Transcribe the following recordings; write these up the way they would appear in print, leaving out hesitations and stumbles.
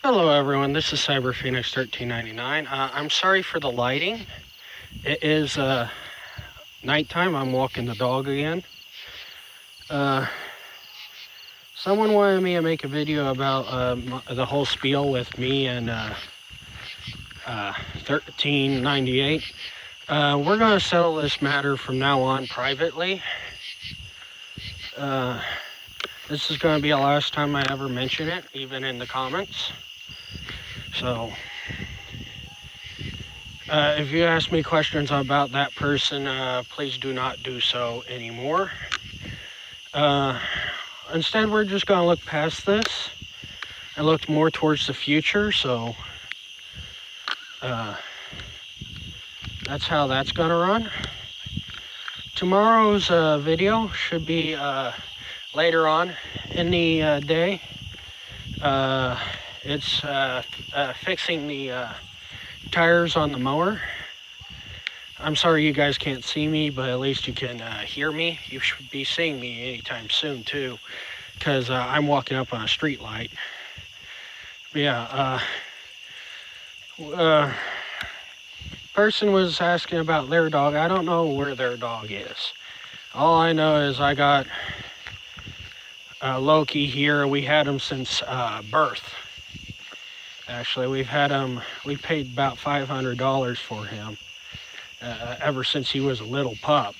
Hello, everyone. This is Cyber Phoenix 1399. I'm sorry for the lighting. It is nighttime. I'm walking the dog again. Uh, Someone wanted me to make a video about the whole spiel with me and 1398. We're going to settle this matter from now on privately. Uh, this is going to be the last time I ever mention it, even in the comments. So, if you ask me questions about that person, please do not do so anymore. Instead, we're just going to look past this and look more towards the future. So, that's how that's going to run. Tomorrow's video should be later on in the day. It's fixing the tires on the mower. I'm sorry you guys can't see me, but at least you can hear me. You should be seeing me anytime soon, too, because I'm walking up on a street light. Yeah, person was asking about their dog. I don't know where their dog is. All I know is I got Loki here. We had him since birth. Actually, we paid about $500 for him ever since he was a little pup.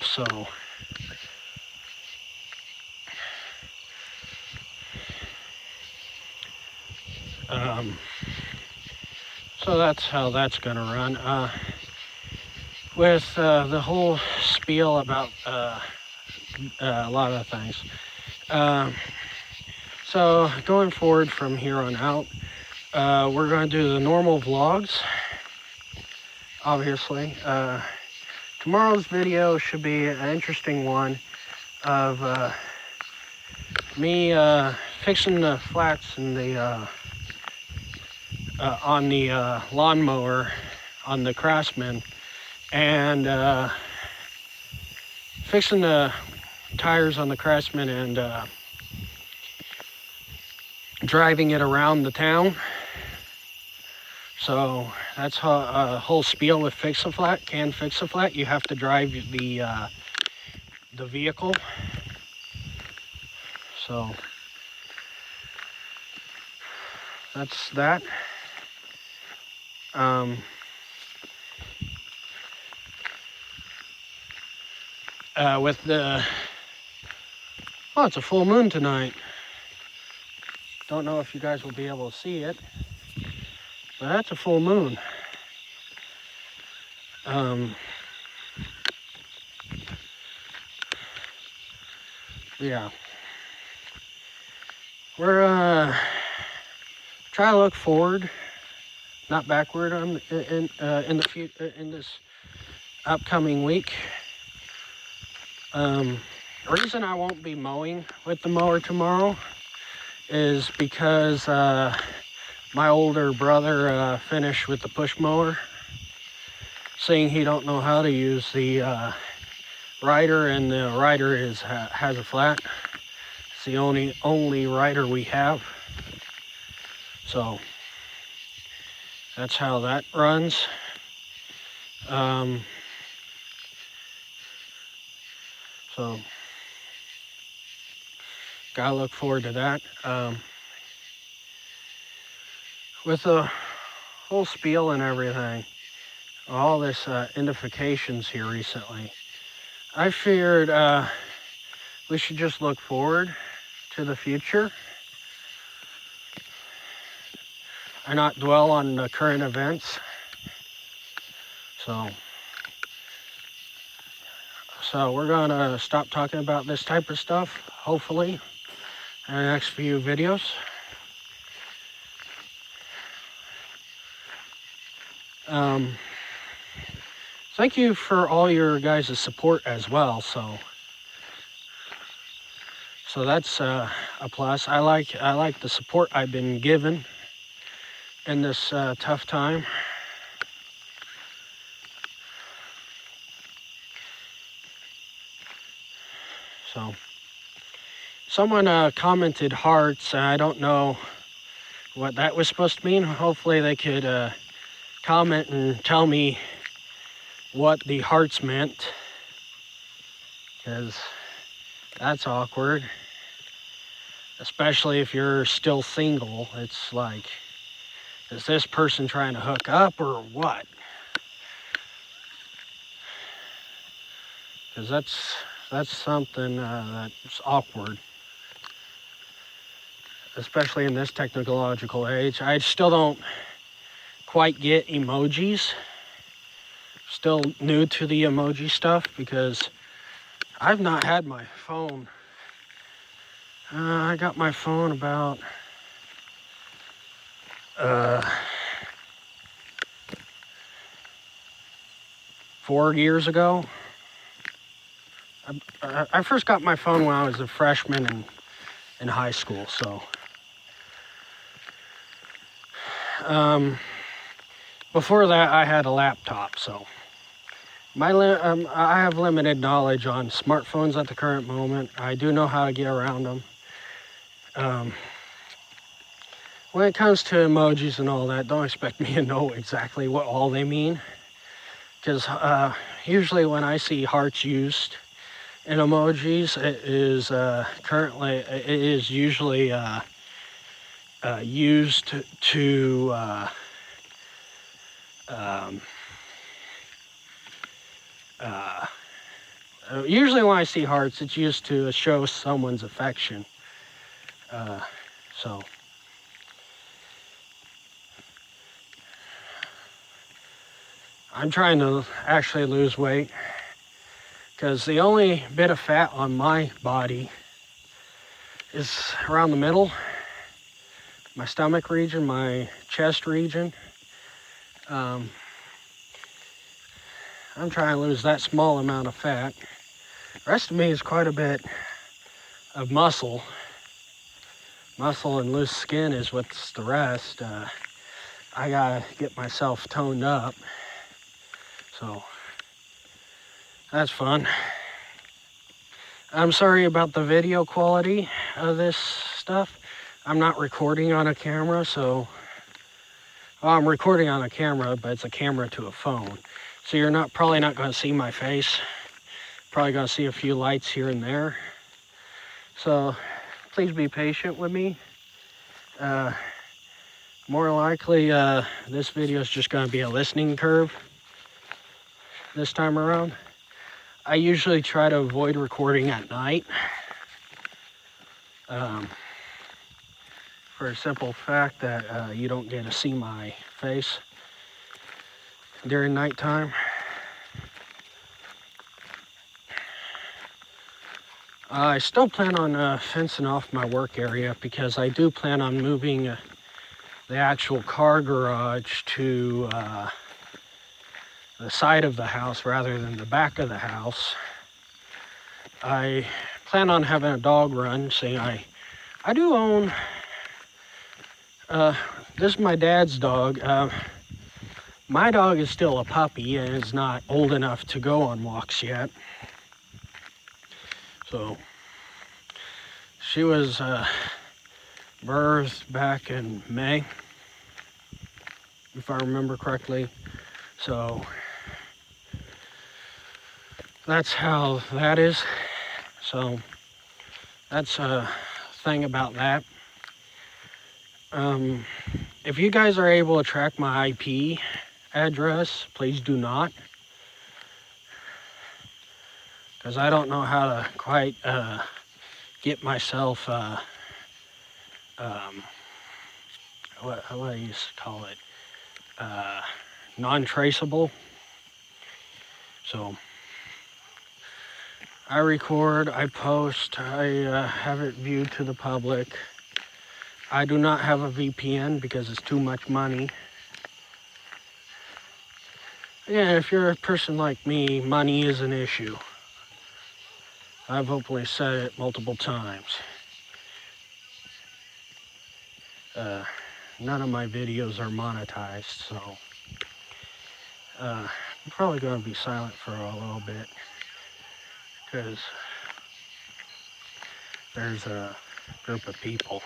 Um, so that's how that's gonna run. With the whole spiel about a lot of things. So going forward from here on out, we're going to do the normal vlogs, obviously. Tomorrow's video should be an interesting one of me fixing the flats in the on the lawnmower on the Craftsman, and fixing the tires on the Craftsman and driving it around the town. So that's how a whole spiel with Fix-A-Flat. Can Fix-A-Flat, you have to drive the vehicle. So that's that. With the it's a full moon tonight. Don't know if you guys will be able to see it, but that's a full moon. Yeah, we're try to look forward, not backward on in this upcoming week. The reason I won't be mowing with the mower tomorrow is because my older brother finished with the push mower, saying he don't know how to use the rider, and the rider has a flat. It's the only rider we have. So that's how that runs. So gotta look forward to that. With the whole spiel and everything, all this identifications here recently, I figured we should just look forward to the future and not dwell on the current events. So we're gonna stop talking about this type of stuff, hopefully, in the next few videos. Thank you for all your guys' support as well. So that's a plus. I like the support I've been given in this tough time. So someone commented hearts. I don't know what that was supposed to mean. Hopefully they could comment and tell me what the hearts meant, because that's awkward. Especially if you're still single. It's like, is this person trying to hook up or what? Because that's something that's awkward, especially in this technological age. I still don't quite get emojis. Still new to the emoji stuff because I've not had my phone. I got my phone about 4 years ago. I first got my phone when I was a freshman in high school, so before that I had a laptop, so I have limited knowledge on smartphones at the current moment. I do know how to get around them. When it comes to emojis and all that, don't expect me to know exactly what all they mean, because usually when I see hearts used in emojis, it is usually used to usually when I see hearts, it's used to show someone's affection. So I'm trying to actually lose weight, because the only bit of fat on my body is around the middle, my stomach region, my chest region. I'm trying to lose that small amount of fat. The rest of me is quite a bit of muscle. Muscle and loose skin is what's the rest. I gotta get myself toned up. So that's fun. I'm sorry about the video quality of this stuff. I'm not recording on a camera, so I'm recording on a camera, but it's a camera to a phone. So you're probably not going to see my face. Probably going to see a few lights here and there. So please be patient with me. More likely, this video is just going to be a listening curve this time around. I usually try to avoid recording at night. For a simple fact that you don't get to see my face during nighttime. I still plan on fencing off my work area, because I do plan on moving the actual car garage to the side of the house rather than the back of the house. I plan on having a dog run. See, I do own, this is my dad's dog. My dog is still a puppy and is not old enough to go on walks yet. So she was birthed back in May, if I remember correctly. So that's how that is. So that's a thing about that. If you guys are able to track my IP address, please do not, because I don't know how to quite get myself what I used to call it, non-traceable. So I record, I post, I have it viewed to the public. I do not have a VPN because it's too much money. Yeah, if you're a person like me, money is an issue. I've hopefully said it multiple times. None of my videos are monetized, so I'm probably going to be silent for a little bit, because there's a group of people.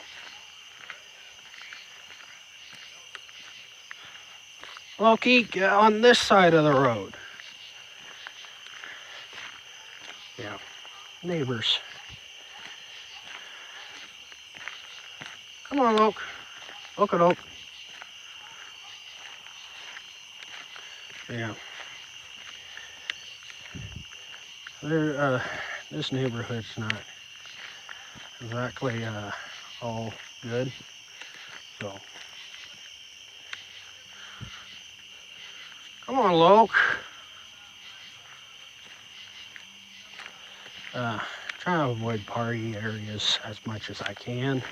Loki, get on this side of the road. Yeah, neighbors. Come on, Loke. Look at Loke. Yeah. This neighborhood's not exactly all good. So, come on, Loke. Trying to avoid party areas as much as I can.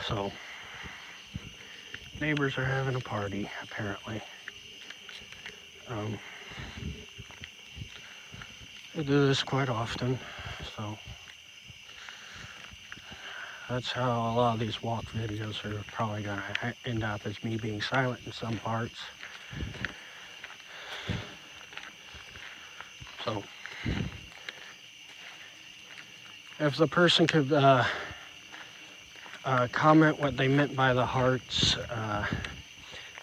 So, neighbors are having a party, apparently. I do this quite often, so that's how a lot of these walk videos are probably going to end up, as me being silent in some parts. So, if the person could comment what they meant by the hearts,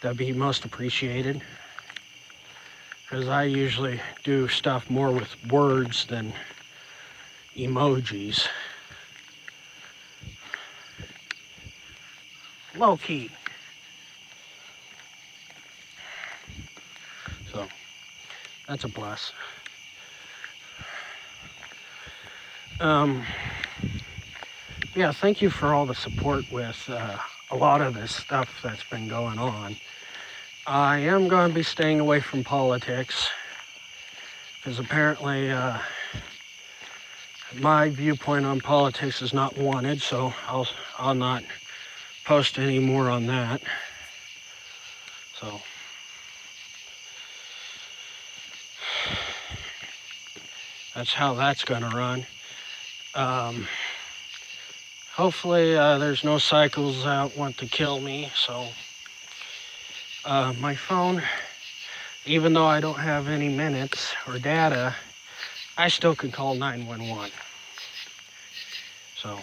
that'd be most appreciated. Because I usually do stuff more with words than emojis. Low key. So, that's a plus. Yeah, thank you for all the support with a lot of this stuff that's been going on. I am going to be staying away from politics because apparently my viewpoint on politics is not wanted, so I'll not post any more on that. So that's how that's going to run. Hopefully there's no cycles that want to kill me, so my phone, even though I don't have any minutes or data, I still can call 911. So,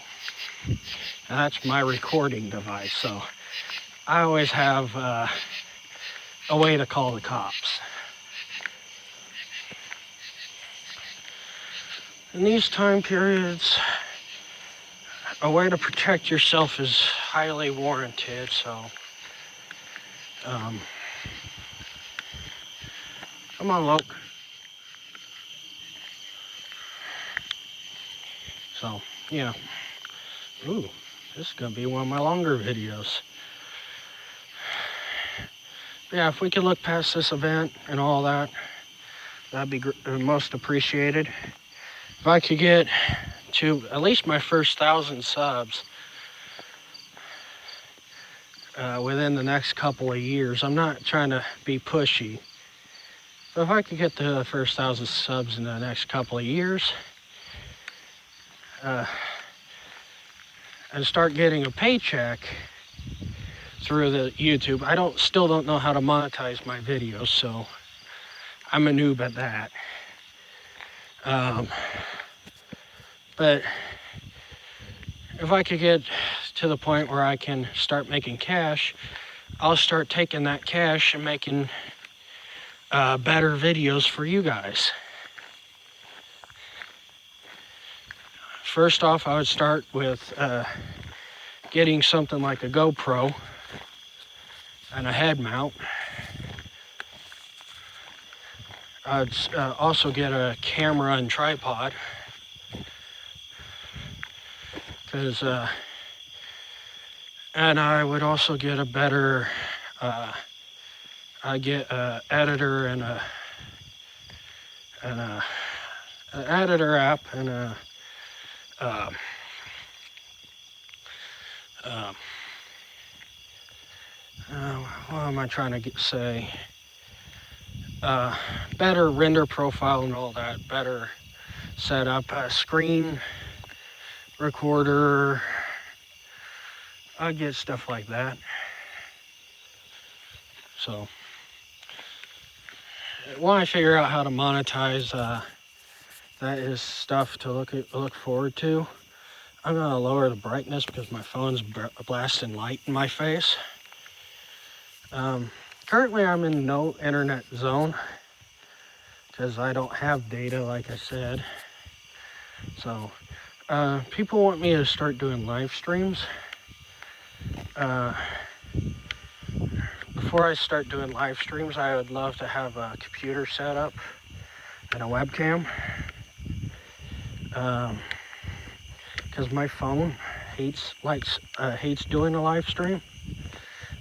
and that's my recording device, so I always have a way to call the cops. In these time periods, a way to protect yourself is highly warranted, so come on, Loke. So, yeah. Ooh, this is going to be one of my longer videos. But yeah, if we could look past this event and all that, that'd be most appreciated. If I could get to at least my first 1,000 subs within the next couple of years. I'm not trying to be pushy. But if I could get to the first 1,000 subs in the next couple of years, and start getting a paycheck through the YouTube. I still don't know how to monetize my videos, so I'm a noob at that. But if I could get to the point where I can start making cash, I'll start taking that cash and making better videos for you guys. First off, I would start with getting something like a GoPro and a head mount. I'd also get a camera and tripod, and I would also get a better I get an editor and an editor app and what am I trying to say? Better render profile and all that. Better setup, screen recorder. I get stuff like that. So when I figure out how to monetize, that is stuff to look forward to. I'm gonna lower the brightness because my phone's blasting light in my face. Currently I'm in no internet zone because I don't have data, like I said. So people want me to start doing live streams. Before I start doing live streams, I would love to have a computer set up and a webcam. Because my phone hates doing a live stream.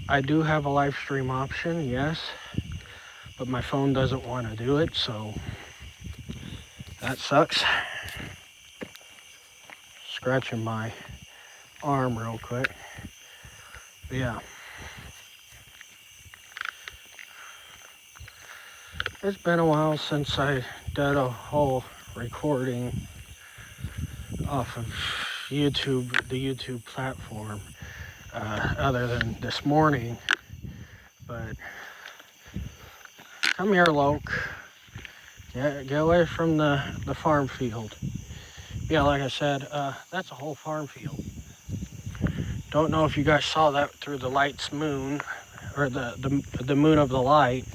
I do have a live stream option, yes, but my phone doesn't want to do it, so that sucks. Scratching my arm real quick. But yeah. It's been a while since I did a whole recording off of YouTube, the YouTube platform, other than this morning. But come here, Loke. Get away from the farm field. Yeah, like I said, that's a whole farm field. Don't know if you guys saw that through the light's moon, or the moon of the light.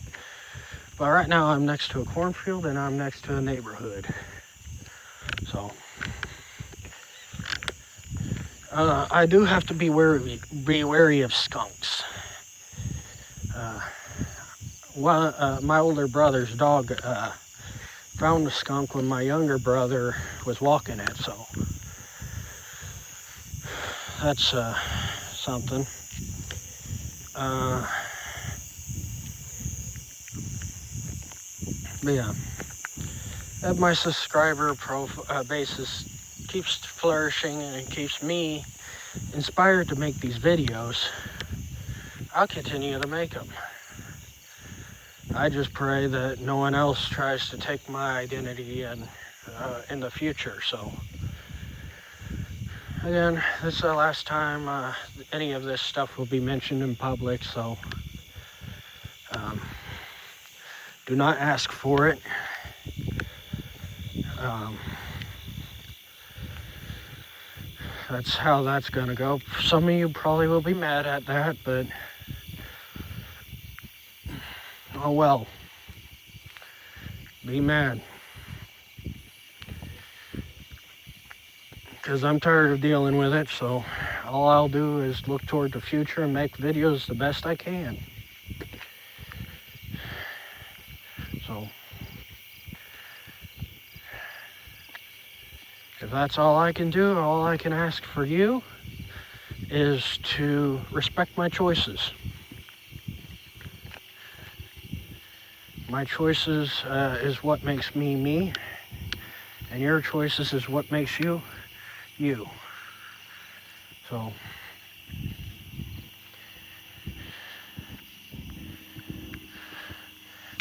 But right now I'm next to a cornfield and I'm next to a neighborhood. So I do have to be wary of skunks. My older brother's dog found a skunk when my younger brother was walking it, so that's something. But yeah, if my subscriber basis keeps flourishing and it keeps me inspired to make these videos, I'll continue to make them. I just pray that no one else tries to take my identity and in the future. So again, this is the last time any of this stuff will be mentioned in public, so do not ask for it. That's how that's gonna go. Some of you probably will be mad at that, but oh well. Be mad. Because I'm tired of dealing with it, so all I'll do is look toward the future and make videos the best I can. So if that's all I can do, all I can ask for you is to respect my choices. My choices is what makes me me, and your choices is what makes you you. So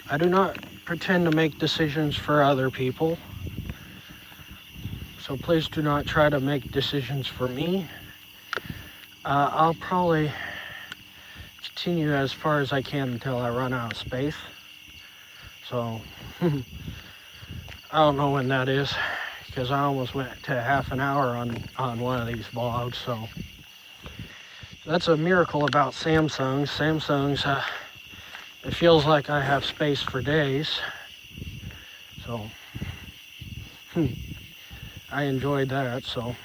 I do not pretend to make decisions for other people. So please do not try to make decisions for me. I'll probably continue as far as I can until I run out of space. So I don't know when that is, because I almost went to half an hour on one of these vlogs. So that's a miracle about Samsungs. Samsungs, it feels like I have space for days. So I enjoyed that. So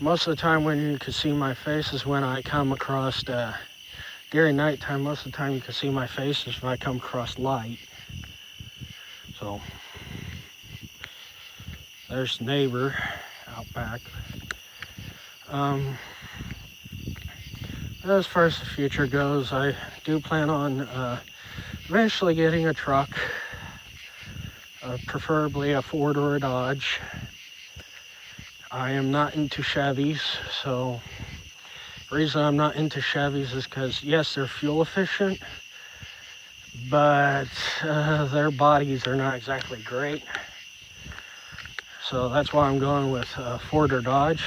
most of the time when you can see my face is when I come across during nighttime. Most of the time you can see my face is when I come across light. So there's neighbor out back. As far as the future goes, I do plan on eventually getting a truck, preferably a Ford or a Dodge. I am not into Chevys, so the reason I'm not into Chevys is because, yes, they're fuel efficient, but their bodies are not exactly great. So that's why I'm going with Ford or Dodge.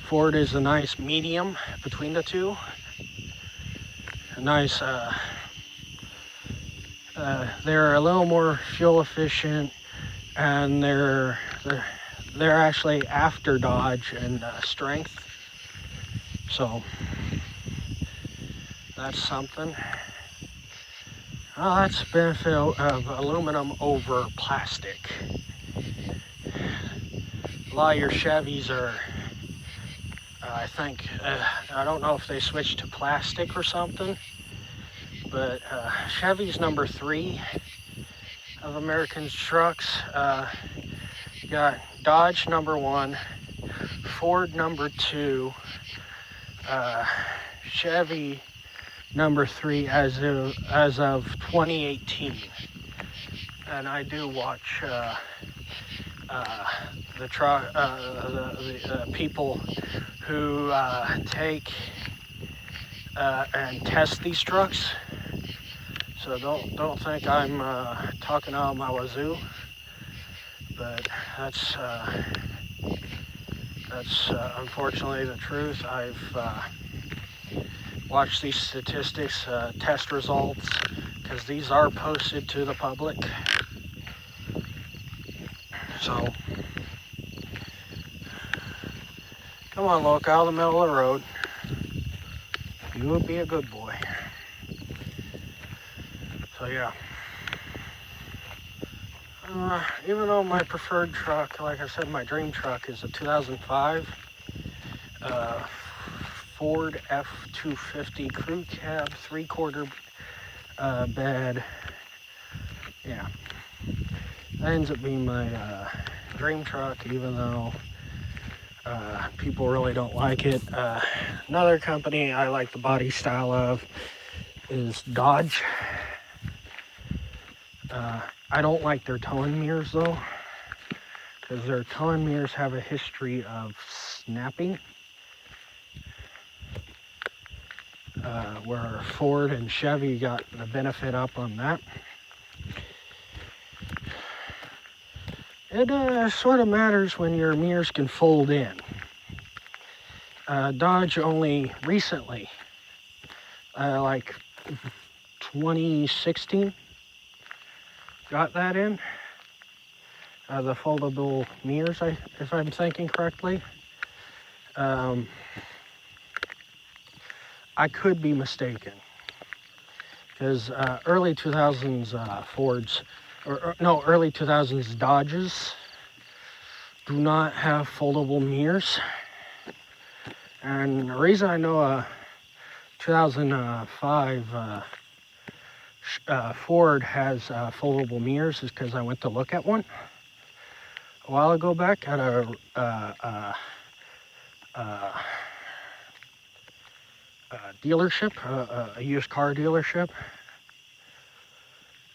Ford is a nice medium between the two. A nice, they're a little more fuel efficient, and they're actually after Dodge in strength. So that's something. Well, that's the benefit of aluminum over plastic. A lot of your Chevys are, I think, I don't know if they switched to plastic or something, but Chevy's number 3 of American trucks. You got Dodge number 1, Ford number 2, Chevy number 3 as of 2018. And I do watch the truck, the people who take and test these trucks. So don't think I'm talking out of my wazoo, but that's unfortunately the truth. I've watched these statistics, test results, because these are posted to the public. So come on, look out of the middle of the road. You would be a good boy. So yeah. Even though my preferred truck, like I said, my dream truck is a 2005 Ford F-250 crew cab, 3/4 bed. Yeah, that ends up being my dream truck, even though people really don't like it. Another company I like the body style of is Dodge. I don't like their towing mirrors though, because their towing mirrors have a history of snapping, where Ford and Chevy got the benefit up on that. It sort of matters when your mirrors can fold in. Dodge only recently, like 2016, got that in. The foldable mirrors, if I'm thinking correctly. I could be mistaken, because early 2000s Fords, no, early 2000s Dodges do not have foldable mirrors. And the reason I know a 2005 Ford has foldable mirrors is because I went to look at one a while ago back at a dealership, a used car dealership,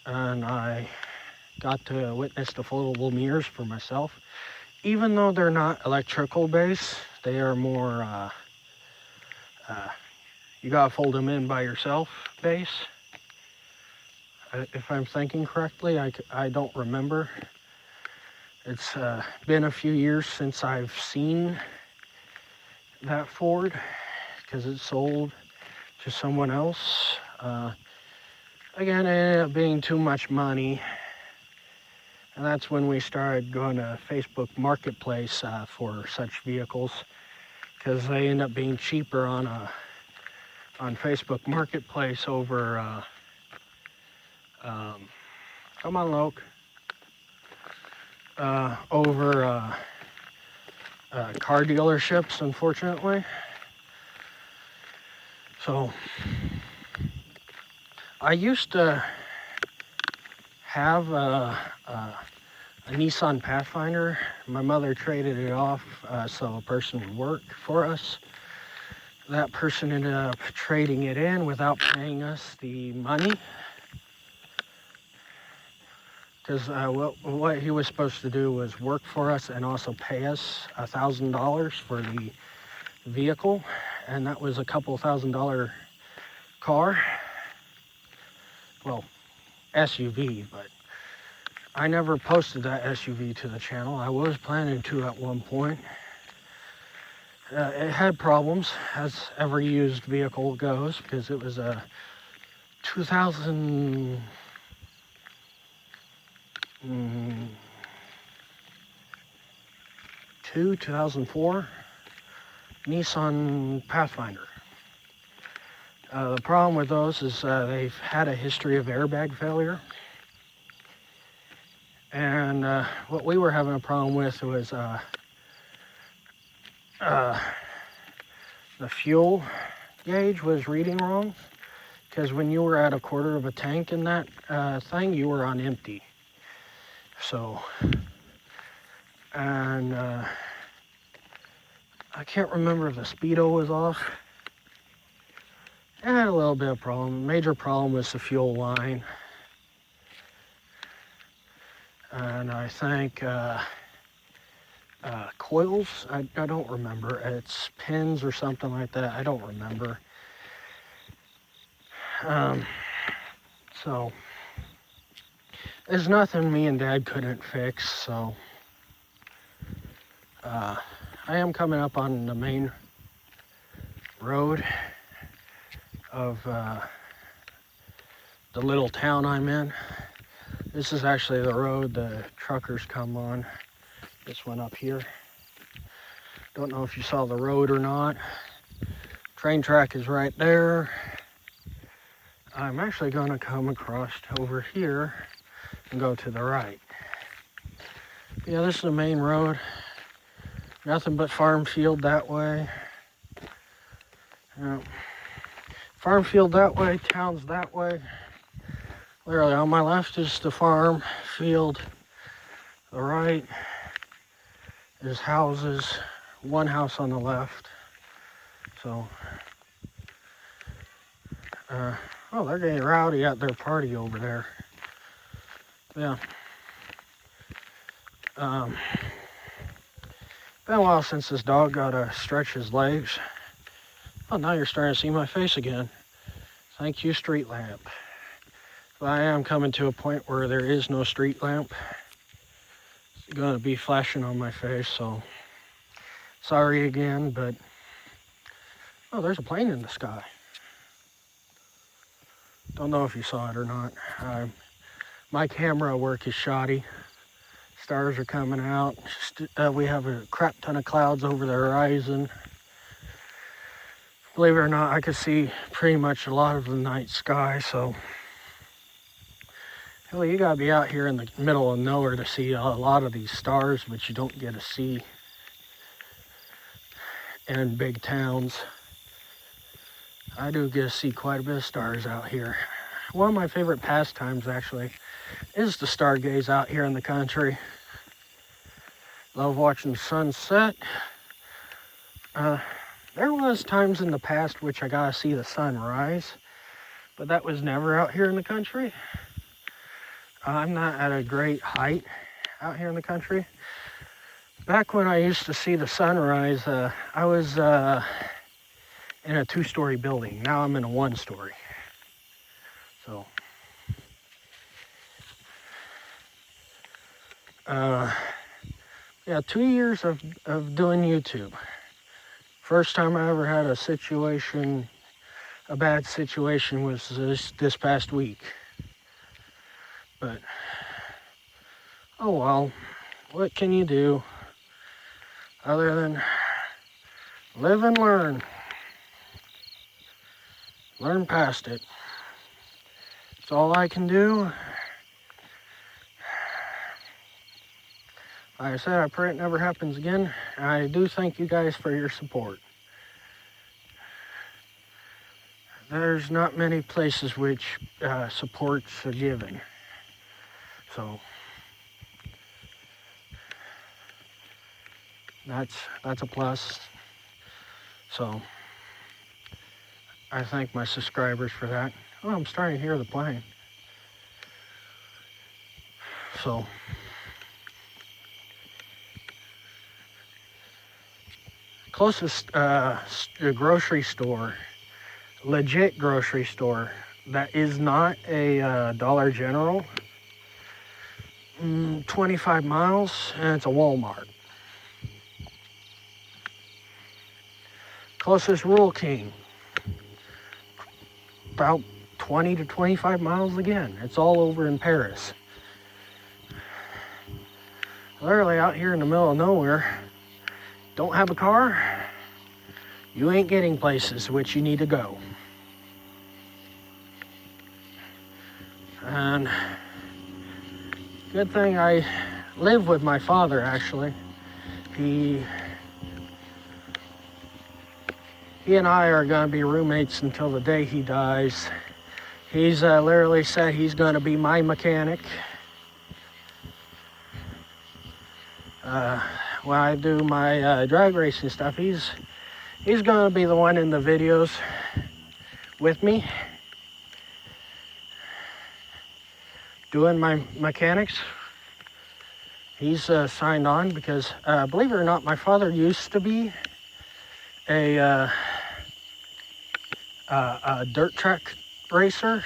and I got to witness the foldable mirrors for myself. Even though they're not electrical based, they are more you gotta fold them in by yourself base. If I'm thinking correctly, I don't remember. It's been a few years since I've seen that Ford, because it sold to someone else. Again, it ended up being too much money, and that's when we started going to Facebook Marketplace for such vehicles, because they end up being cheaper on Facebook Marketplace over come on, Loke, over car dealerships, unfortunately. So I used to have a Nissan Pathfinder. My mother traded it off so a person would work for us. That person ended up trading it in without paying us the money, because what he was supposed to do was work for us and also pay us $1,000 for the vehicle, and that was a couple $1,000 car. Well, SUV, but I never posted that SUV to the channel. I was planning to at one point. It had problems, as every used vehicle goes, because it was a 2002, 2004 Nissan Pathfinder. The problem with those is they've had a history of airbag failure. And what we were having a problem with was the fuel gauge was reading wrong. Because when you were at a quarter of a tank in that thing, you were on empty. So, and I can't remember if the speedo was off. I had a little bit of problem. Major problem was the fuel line. And I think coils, I don't remember. It's pins or something like that. I don't remember. So there's nothing me and Dad couldn't fix. So I am coming up on the main road of the little town I'm in. This is actually the road the truckers come on. This one up here. Don't know if you saw the road or not. Train track is right there. I'm actually going to come across over here and go to the right. Yeah, this is the main road. Nothing but farm field that way. Farm field that way, towns that way. Literally on my left is the farm field. The right is houses. One house on the left. So, oh, they're getting rowdy at their party over there. Yeah. Been a while since this dog got to stretch his legs. Oh, now you're starting to see my face again. Thank you, street lamp. But I am coming to a point where there is no street lamp. It's going to be flashing on my face, so sorry again, but oh, there's a plane in the sky. Don't know if you saw it or not. My camera work is shoddy. Stars are coming out. We have a crap ton of clouds over the horizon. Believe it or not, I could see pretty much a lot of the night sky, so hell, you gotta be out here in the middle of nowhere to see a lot of these stars, but you don't get to see in big towns. I do get to see quite a bit of stars out here. One of my favorite pastimes, actually, is to stargaze out here in the country. Love watching the sunset. There was times in the past which I got to see the sunrise, but that was never out here in the country. I'm not at a great height out here in the country. Back when I used to see the sunrise, I was in a 2-story building. Now I'm in a 1-story. So, yeah, 2 years of doing YouTube. First time I ever had a bad situation was this past week. But, oh well, what can you do other than live and learn? Learn past it. That's all I can do. Like I said, I pray it never happens again. I do thank you guys for your support. There's not many places which supports are given. So that's a plus. So I thank my subscribers for that. Oh, I'm starting to hear the plane. So closest grocery store, legit grocery store that is not a Dollar General, 25 miles, and it's a Walmart. Closest Rural King, about 20 to 25 miles again. It's all over in Paris. Literally out here in the middle of nowhere. Don't have a car, you ain't getting places which you need to go. And good thing I live with my father, actually. He and I are going to be roommates until the day he dies. He's literally said he's going to be my mechanic. When I do my drag racing stuff, he's going to be the one in the videos with me, doing my mechanics. He's signed on because, believe it or not, my father used to be a dirt track racer.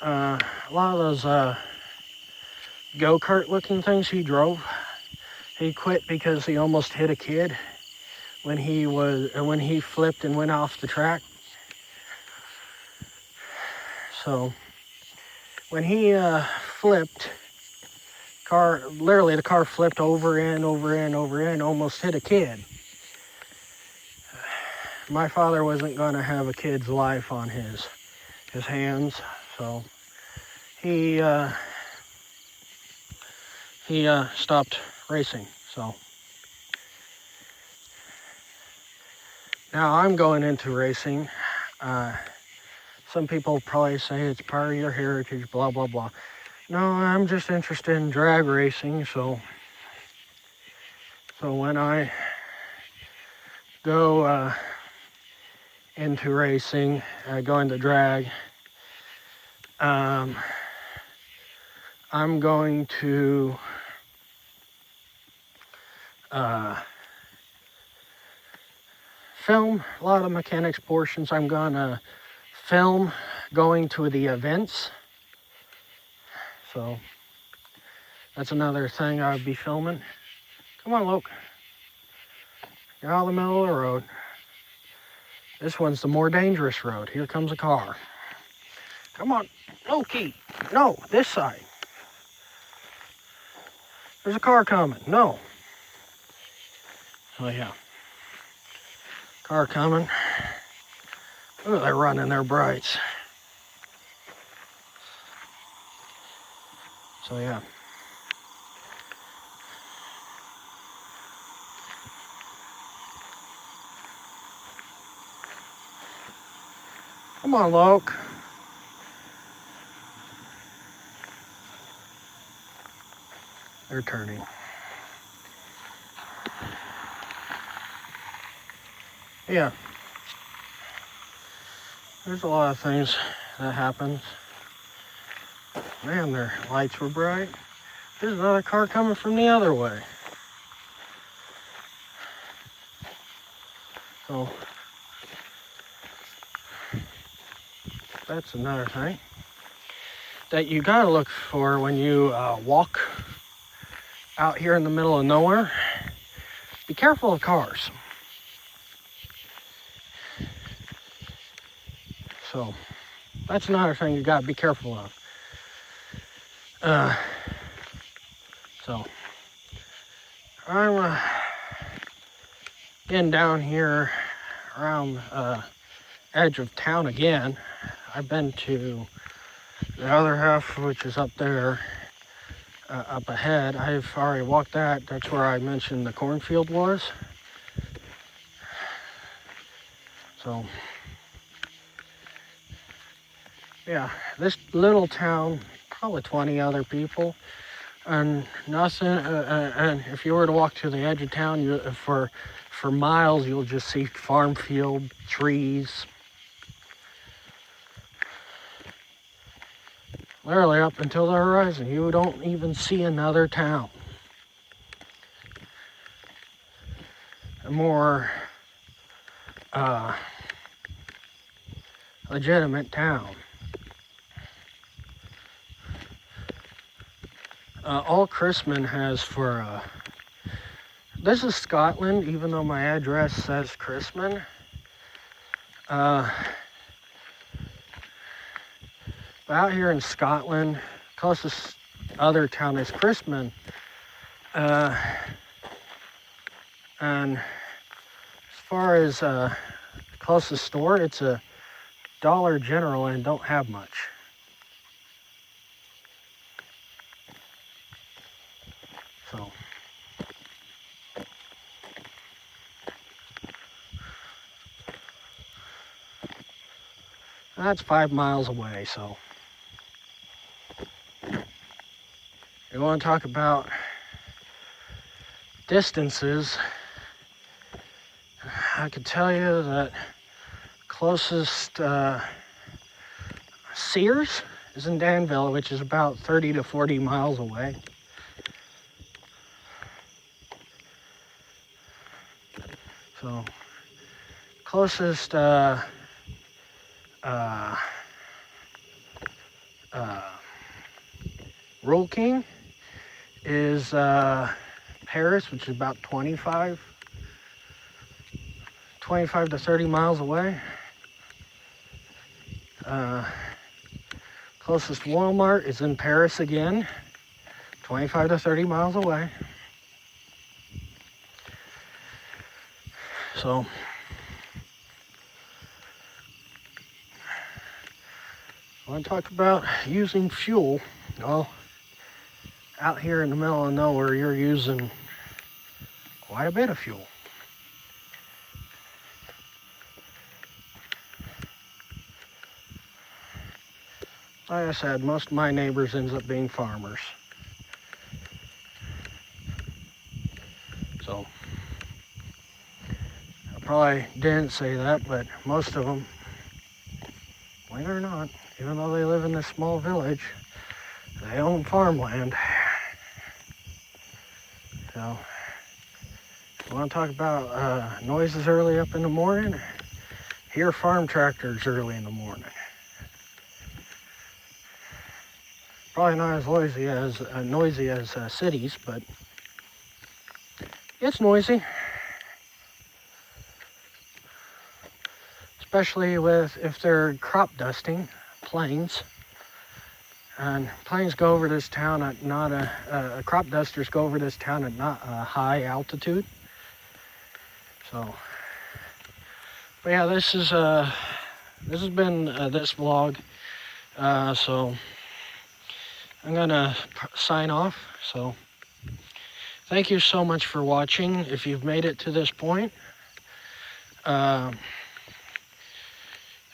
A lot of those go-kart looking things he drove. He quit because he almost hit a kid when he flipped and went off the track. So when he flipped, the car flipped over and almost hit a kid. My father wasn't going to have a kid's life on his hands, so he stopped racing. So now I'm going into racing. Some people probably say it's part of your heritage, blah, blah, blah. No, I'm just interested in drag racing, so when I go into racing, go into drag, I'm going to film a lot of mechanics portions. I'm going to film going to the events. So that's another thing I'd be filming. Come on, Luke. You're out in the middle of the road. This one's the more dangerous road. Here comes a car. Come on, Loki. No, this side. There's a car coming. No. Oh yeah. Car coming. Oh, they're running their brights. So yeah. Come on, Luke. They're turning. Yeah. There's a lot of things that happen. Man, their lights were bright. There's another car coming from the other way. So that's another thing that you gotta look for when you walk out here in the middle of nowhere. Be careful of cars. So that's another thing you gotta be careful of. So I'm getting down here around edge of town again. I've been to the other half, which is up there, up ahead. I've already walked that. That's where I mentioned the cornfield was. So yeah, this little town, probably 20 other people, and nothing. And if you were to walk to the edge of town, for miles, you'll just see farm field, trees, literally up until the horizon. You don't even see another town. A more legitimate town. All Chrisman has for, this is Scotland, even though my address says Chrisman. But out here in Scotland, closest other town is Chrisman. And as far as closest store, it's a Dollar General and don't have much. So that's 5 miles away. So you want to talk about distances, I could tell you that closest Sears is in Danville, which is about 30 to 40 miles away. So closest Roll King is Paris, which is about 25 to 30 miles away. Closest Walmart is in Paris again, 25 to 30 miles away. So I want to talk about using fuel. Well, out here in the middle of nowhere, you're using quite a bit of fuel. Like I said, most of my neighbors ends up being farmers. So I probably didn't say that, but most of them, believe it or not, even though they live in this small village, they own farmland. So you want to talk about noises early up in the morning? Hear farm tractors early in the morning. Probably not as noisy as cities, but it's noisy. Especially if they're crop dusting planes. And planes go over this town at not crop dusters go over this town at not a high altitude. So, but yeah, this has been this vlog. So I'm gonna sign off. So thank you so much for watching. If you've made it to this point, like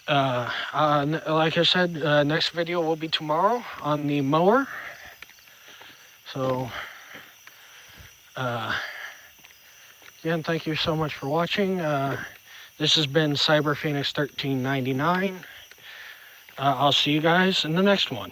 I said, next video will be tomorrow on the mower. So again, thank you so much for watching. This has been Cyber Phoenix 1399. I'll see you guys in the next one.